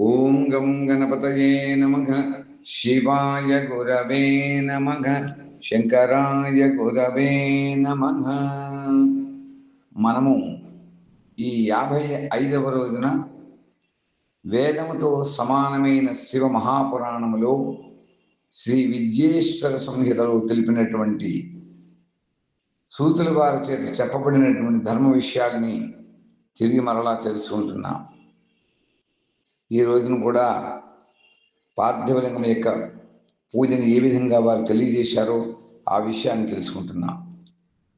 ఓం గం గణపతయే నమః. శివాయ గురవే నమః. శంకరాయ గురవే నమః. మనము ఈ 55వ రోజున వేదముతో సమానమైన శివ మహాపురాణములో శ్రీ విద్యేశ్వర సంహితలో తెలిపినటువంటి సూతుల వారి చేత చెప్పబడినటువంటి ధర్మ విషయాల్ని తిరిగి మరలా తెలుసుకుంటున్నాం. ఈ రోజున కూడా పార్థివలింగం యొక్క పూజను ఏ విధంగా వారు తెలియజేశారో ఆ విషయాన్ని తెలుసుకుంటున్నాం.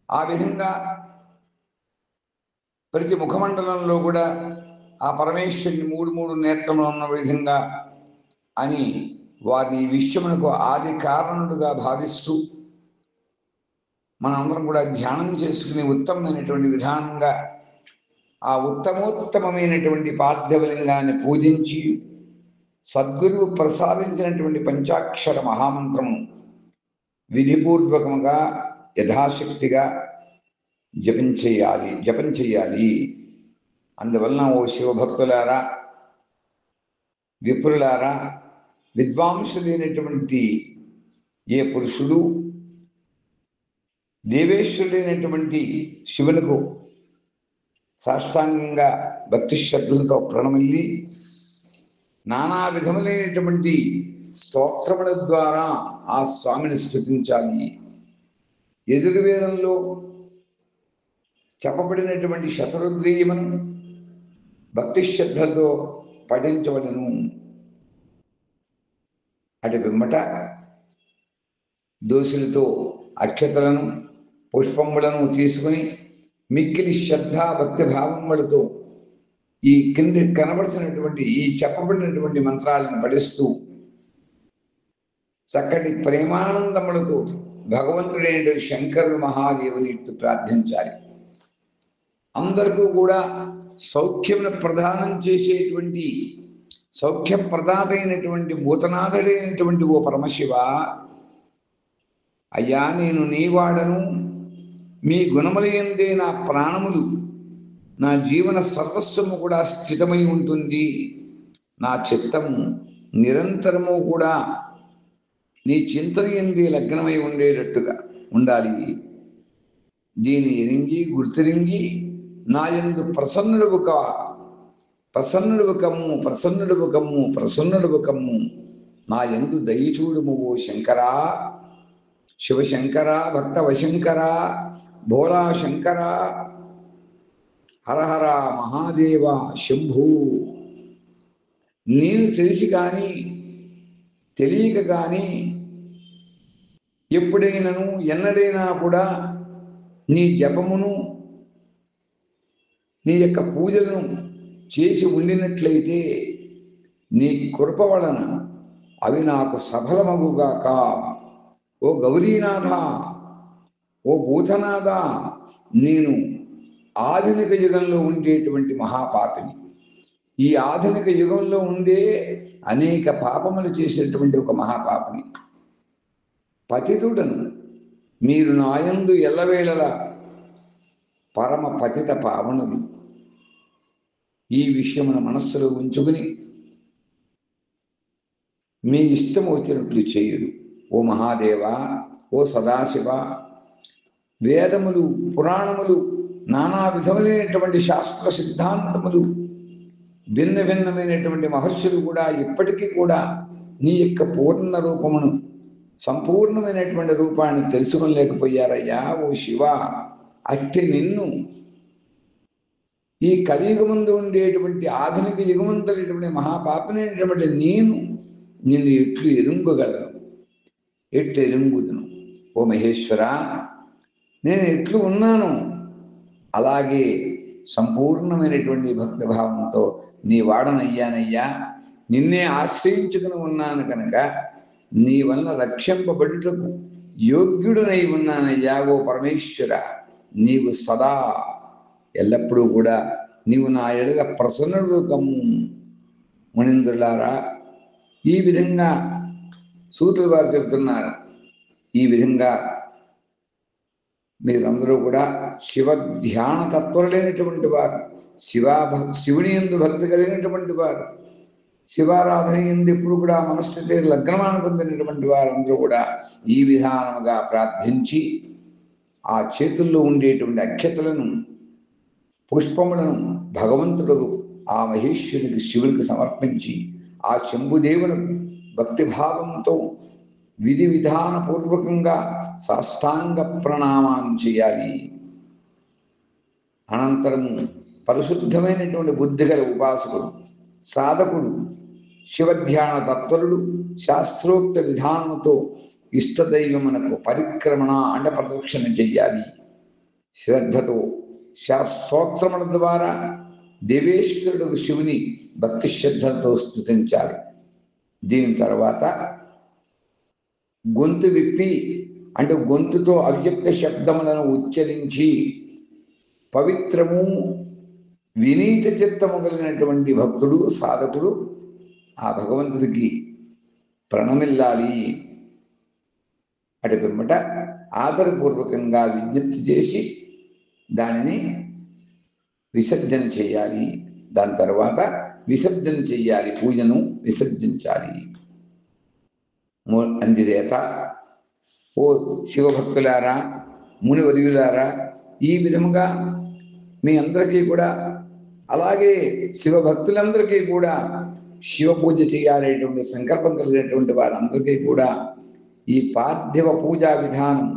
ఆ విధంగా ప్రతి ముఖమండలంలో కూడా ఆ పరమేశ్వరుని మూడు నేత్రములు ఉన్న విధంగా అని వారిని విశ్వమునకు ఆది కారణుడుగా భావిస్తూ మనందరం కూడా ధ్యానం చేసుకునే ఉత్తమమైనటువంటి విధానంగా ఆ ఉత్తమోత్తమైనటువంటి పార్థివలింగాన్ని పూజించి సద్గురువు ప్రసాదించినటువంటి పంచాక్షర మహామంత్రము విధిపూర్వకముగా యథాశక్తిగా జపం చేయాలి. అందువలన ఓ శివభక్తులారా, విప్రులారా, విద్వాంసులైనటువంటి ఏ పురుషుడు దేవేశ్వరుడైనటువంటి శివులకు సాష్టాంగంగా భక్తి శ్రద్ధలతో ప్రణమిల్లి నానా విధములైనటువంటి స్తోత్రముల ద్వారా ఆ స్వామిని స్తుతించాలి. యజుర్వేదంలో చెప్పబడినటువంటి శతరుద్రీయమును భక్తి శ్రద్ధలతో పఠించవలను. అటు పిమ్మట దోషులతో అక్షతలను పుష్పములను తీసుకుని మిక్కిలి శ్రద్ధ భక్తి భావములతో ఈ కింద కనబడుతున్నటువంటి ఈ చెప్పబడినటువంటి మంత్రాలను పఠిస్తూ చక్కటి ప్రేమానందములతో భగవంతుడైన శంకరుడు మహాదేవుని ప్రార్థించాలి. అందరికీ కూడా సౌఖ్యమును ప్రదానం చేసేటువంటి సౌఖ్యప్రదాతైనటువంటి భూతనాథుడైనటువంటి ఓ పరమశివ, అయ్యా నేను నీవాడను, మీ గుణములయందే నా ప్రాణములు, నా జీవన సర్వస్వము కూడా స్థితమై ఉంటుంది. నా చిత్తము నిరంతరము కూడా నీ చింతన ఎందే లగ్నమై ఉండేటట్టుగా ఉండాలి. దీని ఎరింగి గుర్తిరింగి నా యందు ప్రసన్నుడువు కమ్ము నా యందు దయచూడుము ఓ శంకరా, శివశంకర, భక్త వశంకర, భోళా శంకర, హరహర మహాదేవ శంభూ. నేను తెలిసి కానీ తెలియక కానీ ఎప్పుడైనాను ఎన్నడైనా కూడా నీ జపమును నీ యొక్క పూజలను చేసి ఉండినట్లయితే నీ కృప వలన అవి నాకు సఫలమగుగాక. ఓ గౌరీనాథ, ఓ భూతనాథ, నేను ఆధునిక యుగంలో ఉండేటువంటి మహాపాపిని. ఈ ఆధునిక యుగంలో ఉండే అనేక పాపములు చేసినటువంటి ఒక మహాపాపిని, పతితుడను. మీరు నాయందు ఎల్లవేళలా పరమ పతిత పావనులు. ఈ విషయమును మనస్సులో ఉంచుకుని మీ ఇష్టం వచ్చినట్లు చేయుడు. ఓ మహాదేవ, ఓ సదాశివ, వేదములు, పురాణములు, నానా విధములైనటువంటి శాస్త్ర సిద్ధాంతములు, భిన్నమైనటువంటి మహర్షులు కూడా ఇప్పటికీ కూడా నీ యొక్క పూర్ణ రూపమును, సంపూర్ణమైనటువంటి రూపాన్ని తెలుసుకోలేకపోయారయ్యా. ఓ శివ, అట్టి నిన్ను ఈ కలియుగముందు ఉండేటువంటి ఆధునిక యుగమంతటువంటి మహాపాపనైనటువంటి నిన్ను ఎట్లు ఎరుంగగలను, ఎట్లు ఎరుంగుదును. ఓ మహేశ్వర, నేను ఎట్లు ఉన్నాను అలాగే సంపూర్ణమైనటువంటి భక్తి భావంతో నీ వాడనయ్యానయ్యా. నిన్నే ఆశ్రయించుకుని ఉన్నాను కనుక నీ వలన రక్షింపబడుటకు యోగ్యుడునై ఉన్నానయ్యా. ఓ పరమేశ్వర, నీవు సదా ఎల్లప్పుడూ కూడా నీవు నా ఎడల ప్రసన్నుడు కమ్ము. మునీంద్రులారా, ఈ విధంగా సూతులు వారు చెబుతున్నారు. ఈ విధంగా మీరందరూ కూడా శివ ధ్యాన తత్వరులైనటువంటి వారు, శివుని యందు భక్తి కలిగినటువంటి వారు, శివారాధన ఎందు ఎప్పుడు కూడా మనస్థితి లగ్నమాన పొందినటువంటి వారందరూ కూడా ఈ విధానముగా ప్రార్థించి ఆ చేతుల్లో ఉండేటువంటి అక్షతలను పుష్పములను భగవంతుడు ఆ మహేశ్వరునికి శివునికి సమర్పించి ఆ శంభుదేవునికి భక్తిభావంతో విధి విధాన పూర్వకంగా సాష్టాంగ ప్రణామాన్ని చేయాలి. అనంతరము పరిశుద్ధమైనటువంటి బుద్ధి గల ఉపాసకుడు సాధకుడు శివధ్యాన తత్పరుడు శాస్త్రోక్త విధానంతో ఇష్టదైవమునకు పరిక్రమణ అండ ప్రదక్షిణ చెయ్యాలి. శ్రద్ధతో శాస్త్రోత్రముల ద్వారా దేవేశ్వరుడు శివుని భక్తి శ్రద్ధలతో స్తుతించాలి. దీని తర్వాత గొంతు విప్పి అంటే గొంతుతో అవ్యక్త శబ్దములను ఉచ్చరించి పవిత్రము వినీత చిత్తము కలిగినటువంటి భక్తుడు సాధకుడు ఆ భగవంతుడికి ప్రణమిల్లాలి. అటు పిమ్మట ఆదరపూర్వకంగా విజ్ఞప్తి చేసి దానిని విసర్జన చేయాలి. దాని తర్వాత విసర్జన చేయాలి, పూజను విసర్జించాలి. అందిదేత ఓ శివభక్తులారా, మునివర్యులారా, ఈ విధముగా మీ అందరికీ కూడా అలాగే శివభక్తులందరికీ కూడా శివ పూజ చేయాలనేటువంటి సంకల్పం కలిగినటువంటి వారందరికీ కూడా ఈ పార్థివ పూజా విధానం,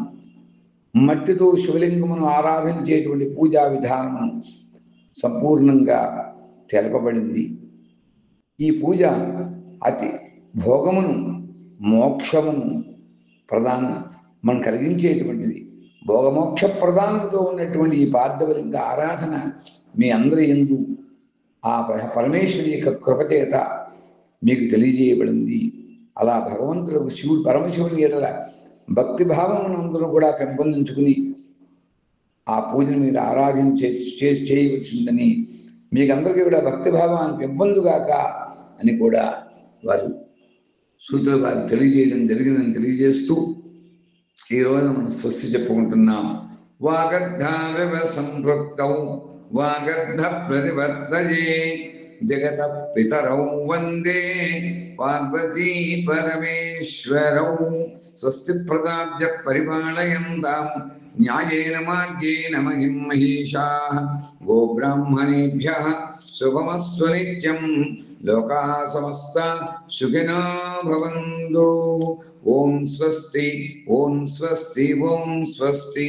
మట్టితో శివలింగమును ఆరాధించేటువంటి పూజా విధానము సంపూర్ణంగా తెలపబడింది. ఈ పూజ అతి భోగమును మోక్షమును మనం కలిగించేటువంటిది. భోగమోక్ష ప్రధానంతో ఉన్నటువంటి ఈ పార్థివలింగ ఆరాధన మీ అందరి యందు ఆ పరమేశ్వరి యొక్క కృపచేత మీకు తెలియజేయబడింది. అలా భగవంతుడు శివుడు పరమశివుని ఎడల భక్తి భావమును అందరూ కూడా పెంపొందించుకుని ఆ పూజను మీరు చేయవలసిందని మీకందరికీ కూడా భక్తి భావాన్ని పెంపొందుగాక అని కూడా వారు సూత్రులు వారు తెలియజేయడం జరిగిందని తెలియజేస్తూ ఈరోజు మనం స్వస్తి చెప్పుకుంటున్నాం. వాగర్ధావివ సంపృక్తౌ వాగర్ధ ప్రతివర్తయే జగత పితరౌ వందే పార్వతీ పరమేశ్వరౌ. స్వస్తి ప్రదాబ్జ పరిపాలయంతాం న్యాయేన మార్గేణ మహిం మహీషాః. గోబ్రాహ్మణేభ్యః శుభమస్తు నిత్యం. లోకాః సమస్తాః సుఖినో భవంతు. ఓం స్వస్తి, ఓం స్వస్తి, ఓం స్వస్తి.